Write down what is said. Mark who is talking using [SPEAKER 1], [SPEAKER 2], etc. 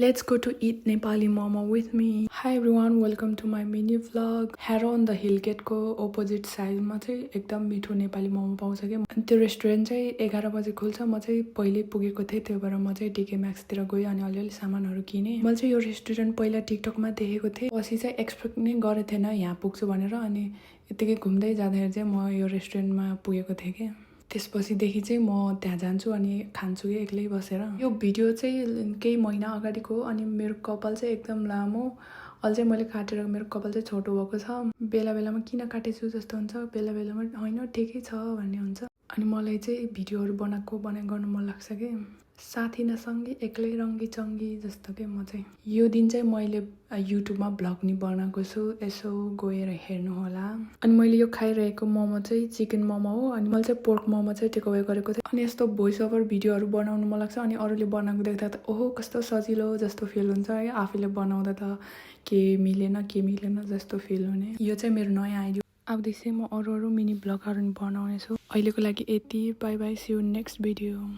[SPEAKER 1] Let's go to eat Nepali momo with me. Hi everyone, welcome to my mini vlog. Harrow on the Hill Gate को opposite side मा चाहिँ एकदम मिठो नेपाली मोमो पाउँछ के। अनि त्यो रेस्टुरेन्ट चाहिँ 11 बजे खुल्छ। म चाहिँ पहिले पुगेको थिएँ, त्यही भएर म चाहिँ DK Maxx तिर गएँ अनि अलिअलि सामानहरू किने। मैले चाहिँ यो रेस्टुरेन्ट पहिला टिकटकमा देखेको थिएँ, पछि चाहिँ एक्सपेक्ट नै गरेको थिएन यहाँ पुग्छु भनेर। अनि यतिकै घुम्दै जाँदाखेरि चाहिँ म यो रेस्टुरेन्टमा पुगेको थिएँ के। त्यसपछिदेखि चाहिँ म त्यहाँ जान्छु अनि खान्छु कि एक्लै बसेर। यो भिडियो चाहिँ केही महिना अगाडिको हो अनि मेरो कपाल चाहिँ एकदम लामो, अहिले चाहिँ मैले काटेर मेरो कपाल चाहिँ छोटो भएको छ। बेला बेलामा किन काटेछु जस्तो हुन्छ, बेला बेलामा होइन ठिकै छ भन्ने हुन्छ। अनि मलाई चाहिँ भिडियोहरू गर्न मन लाग्छ कि, साथी नसँगी एक्लै रङ्गी चङ्गी जस्तो के। म चाहिँ यो दिन चाहिँ मैले युट्युबमा भ्लग नि बनाएको छु, यसो गएर हेर्नु होला। अनि मैले यो खाइरहेको मोमो चाहिँ चिकन मोमो हो अनि मैले चाहिँ पोर्क मोमो चाहिँ टेकअवे गरेको थिएँ। अनि यस्तो भोइस ओभर भिडियोहरू बनाउनु मन लाग्छ अनि अरूले बनाएको देख्दा त ओहो कस्तो सजिलो जस्तो फिल हुन्छ है। आफूले बनाउँदा त के मिलेन जस्तो फिल हुने। यो चाहिँ मेरो नयाँ आइडिया। आउँदै चाहिँ म अरू मिनी भ्लगहरू बनाउने छु। अहिलेको लागि यति, bye bye, see you next video.